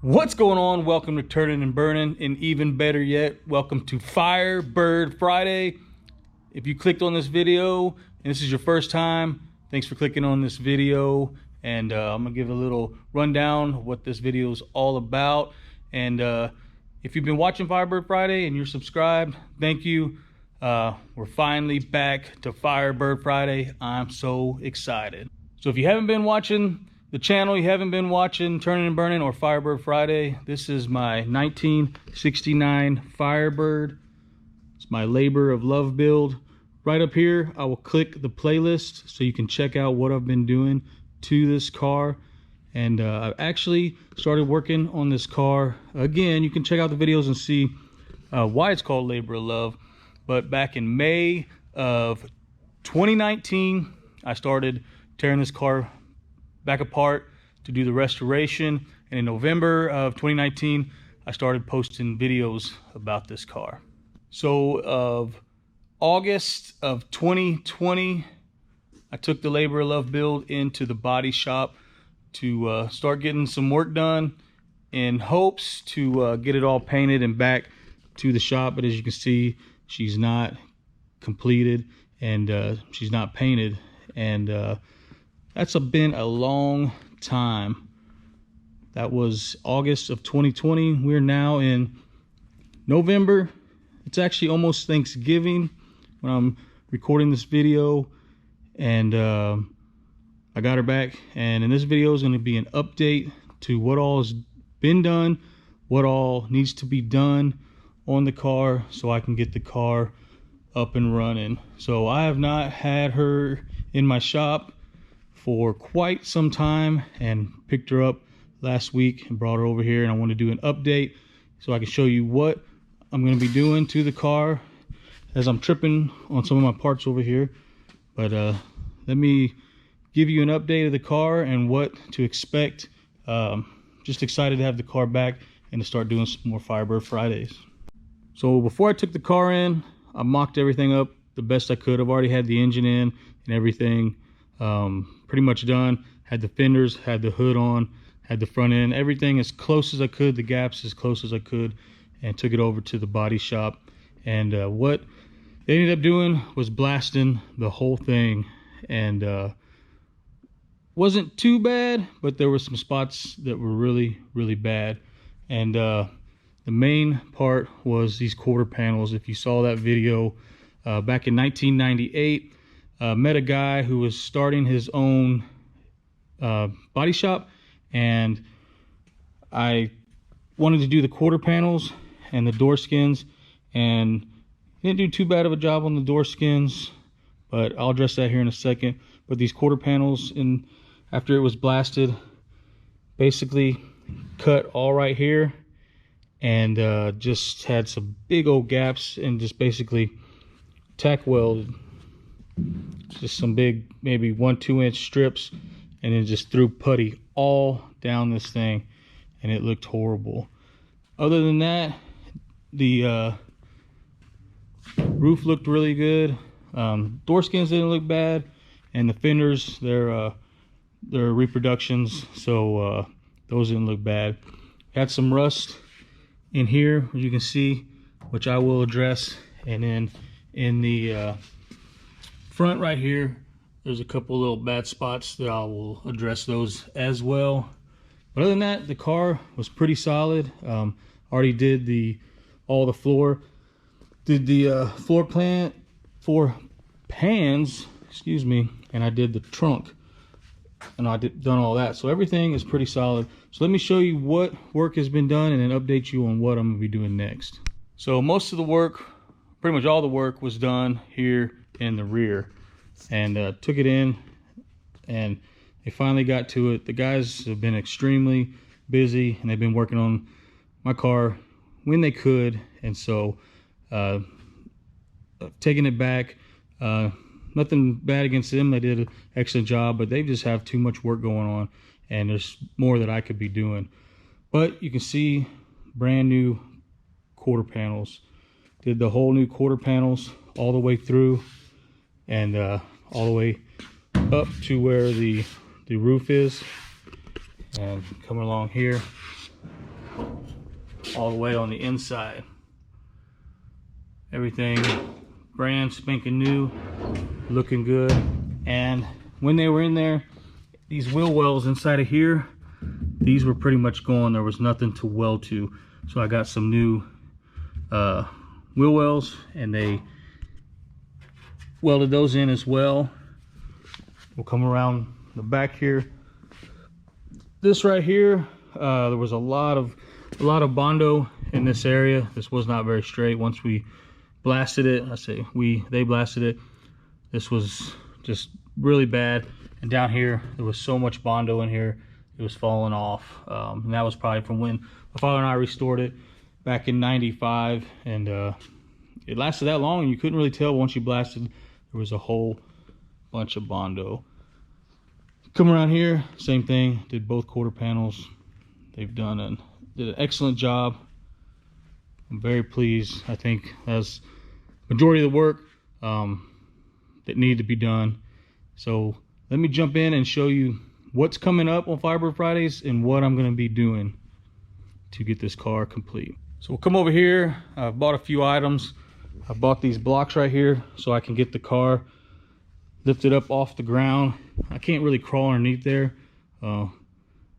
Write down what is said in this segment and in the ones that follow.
What's going on? Welcome to Turnin and Burnin, and even better yet, welcome to Firebird Friday. If you clicked on this video and this is your first time, thanks for clicking on this video. And I'm gonna give a little rundown of what this video is all about. And if you've been watching Firebird Friday and you're subscribed, thank you. We're finally back to Firebird Friday. I'm so excited. So if you haven't been watching the channel, you haven't been watching Turnin and Burnin or Firebird Friday, this is my 1969 Firebird. It's my labor of love build. Right up here, I will click the playlist so you can check out what I've been doing to this car. And I've actually started working on this car again. You can check out the videos and see why it's called labor of love. But back in May of 2019, I started tearing this car back apart to do the restoration. And in November of 2019, I started posting videos about this car. So of August of 2020, I took the labor of love build into the body shop to start getting some work done in hopes to get it all painted and back to the shop. But as you can see, she's not completed and she's not painted. And that's been a long time. That was August of 2020. We're now in November. It's actually almost Thanksgiving when I'm recording this video. And I got her back. And in this video is going to be an update to what all has been done, what all needs to be done on the car so I can get the car up and running. So I have not had her in my shop for quite some time, and picked her up last week and brought her over here, and I want to do an update so I can show you what I'm going to be doing to the car as I'm tripping on some of my parts over here. But let me give you an update of the car and what to expect. Just excited to have the car back and to start doing some more Firebird Fridays. So before I took the car in, I mocked everything up the best I could. I've already had the engine in and everything pretty much done. Had the fenders, had the hood on, had the front end, everything as close as I could, the gaps as close as I could, and took it over to the body shop. And what they ended up doing was blasting the whole thing. And wasn't too bad, but there were some spots that were really bad. And the main part was these quarter panels. If you saw that video back in 1998, met a guy who was starting his own body shop, and I wanted to do the quarter panels and the door skins, and he didn't do too bad of a job on the door skins, but I'll address that here in a second. But these quarter panels, and after it was blasted, basically cut all right here, and just had some big old gaps, and just basically tack welded just some big, maybe 1-2 inch strips, and then just threw putty all down this thing, and it looked horrible. Other than that, the roof looked really good. Door skins didn't look bad, and the fenders, they're reproductions, so those didn't look bad. Had some rust in here, as you can see, which I will address. And then in the front right here, there's a couple little bad spots that I will address those as well. But other than that, the car was pretty solid. Already did all the floor, did the floor pans, excuse me, and I did the trunk, and done all that. So everything is pretty solid. So let me show you what work has been done and then update you on what I'm gonna be doing next. So most of the work, pretty much all the work, was done here in the rear, and took it in, and they finally got to it. The guys have been extremely busy, and they've been working on my car when they could, and so taking it back. Nothing bad against them, they did an excellent job, but they just have too much work going on, and there's more that I could be doing. But you can see brand new quarter panels. Did the whole new quarter panels all the way through, and all the way up to where the roof is, and coming along here. all the way on the inside. Everything brand spanking new, looking good. And when they were in there, these wheel wells inside of here, these were pretty much gone. There was nothing to weld to. So I got some new wheel wells, and they welded those in as well. We'll come around the back here. This right here, there was a lot of Bondo in this area. This was not very straight. Once we blasted it, they blasted it. This was just really bad. And down here, there was so much Bondo in here, it was falling off. And that was probably from when my father and I restored it back in '95. And it lasted that long, and you couldn't really tell once you blasted. There was a whole bunch of Bondo. Come around here, same thing. Did both quarter panels. They've did an excellent job. I'm very pleased. I think that's majority of the work that needed to be done. So let me jump in and show you what's coming up on Firebird Fridays and what I'm going to be doing to get this car complete. So we'll come over here. I've bought a few items. I bought these blocks right here so I can get the car lifted up off the ground. I can't really crawl underneath there. I'm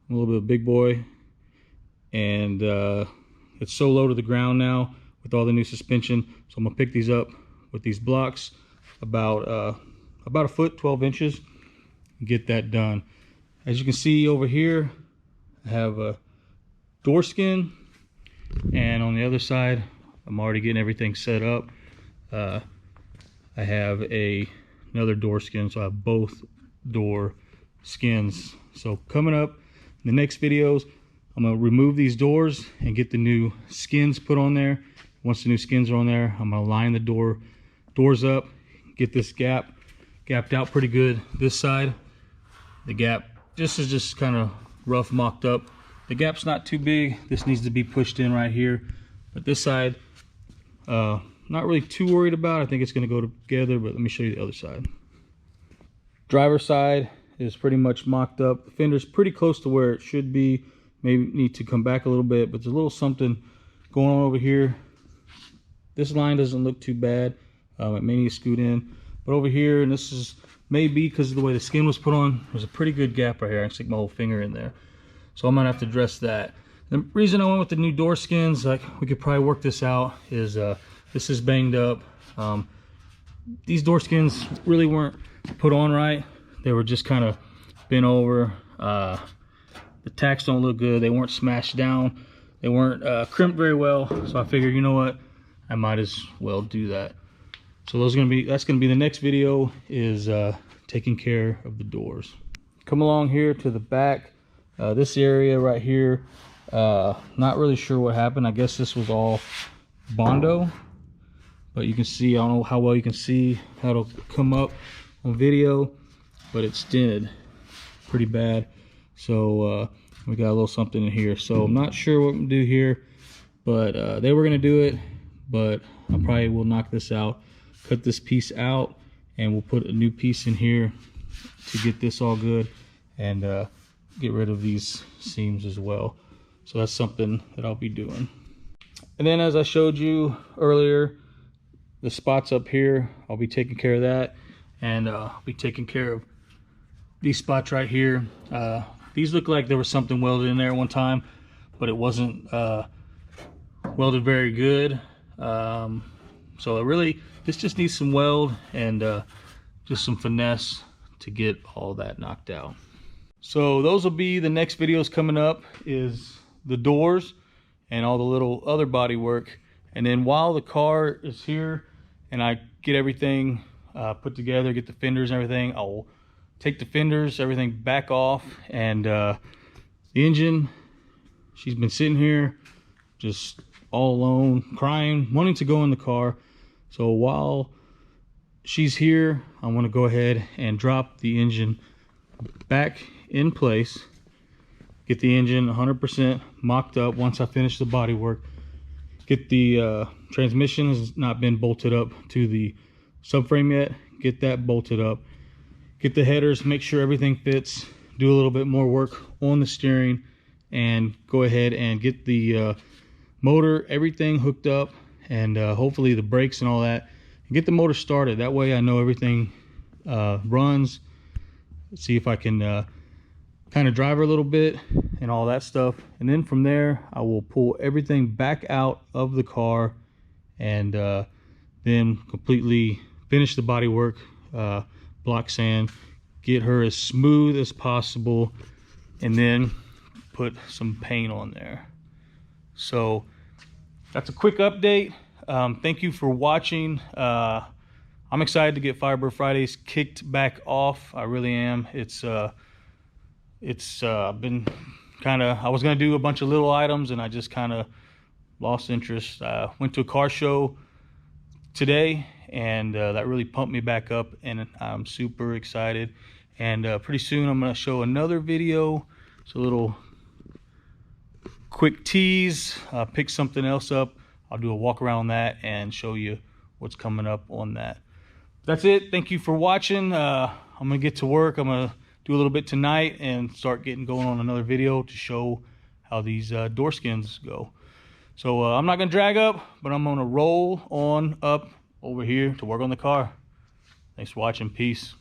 a little bit of a big boy, and it's so low to the ground now with all the new suspension. So I'm gonna pick these up with these blocks about a foot, 12 inches, and get that done. As you can see over here, I have a door skin, and on the other side, I'm already getting everything set up. I have another door skin, so I have both door skins. So coming up in the next videos, I'm gonna remove these doors and get the new skins put on there. Once the new skins are on there, I'm gonna line the doors up, get this gapped out pretty good. This side, the gap is just kind of rough mocked up. The gap's not too big. This needs to be pushed in right here. But this side, not really too worried about. I think it's going to go together, but let me show you the other side. Driver's side is pretty much mocked up. The fender's pretty close to where it should be. Maybe need to come back a little bit, but there's a little something going on over here. This line doesn't look too bad. It may need to scoot in. But over here, and this is maybe because of the way the skin was put on, there's a pretty good gap right here. I can stick my whole finger in there. So I'm going to have to address that. The reason I went with the new door skins, like we could probably work this out, is this is banged up. These door skins really weren't put on right. They were just kind of bent over. The tacks don't look good. They weren't smashed down. They weren't crimped very well. So I figured, you know what, I might as well do that. So that's gonna be the next video, is taking care of the doors. Come along here to the back. This area right here, not really sure what happened. I guess this was all Bondo, but you can see, I don't know how well you can see how it'll come up on video, but it's dented pretty bad. So we got a little something in here. So I'm not sure what I'm gonna do here, but they were gonna do it, but I probably will knock this out, cut this piece out, and we'll put a new piece in here to get this all good, and get rid of these seams as well. So that's something that I'll be doing. And then, as I showed you earlier, the spots up here, I'll be taking care of that, and I'll be taking care of these spots right here. These look like there was something welded in there one time, but it wasn't welded very good. So this just needs some weld and just some finesse to get all that knocked out. So those will be the next videos coming up, is the doors and all the little other body work. And then while the car is here and I get everything put together, get the fenders and everything, I'll take the fenders, everything back off, and the engine, she's been sitting here just all alone, crying, wanting to go in the car. So while she's here, I want to go ahead and drop the engine back in place, get the engine 100% mocked up. Once I finish the body work, get the transmission has not been bolted up to the subframe yet, get that bolted up, get the headers, make sure everything fits, do a little bit more work on the steering, and go ahead and get the motor, everything hooked up, and hopefully the brakes and all that, and get the motor started. That way I know everything runs. Let's see if I can kind of drive her a little bit and all that stuff, and then from there I will pull everything back out of the car and then completely finish the body work, block sand, get her as smooth as possible, and then put some paint on there. So that's a quick update. Thank you for watching. I'm excited to get Firebird Fridays kicked back off. I really am. It's been kind of, I was going to do a bunch of little items and I just kind of lost interest. Went to a car show today, and that really pumped me back up, and I'm super excited. And pretty soon I'm going to show another video. It's a little quick tease. Pick something else up. I'll do a walk around that and show you what's coming up on that. That's it. Thank you for watching. I'm going to get to work. I'm going to do a little bit tonight and start getting going on another video to show how these door skins go. So I'm not going to drag up, but I'm going to roll on up over here to work on the car. Thanks for watching. Peace.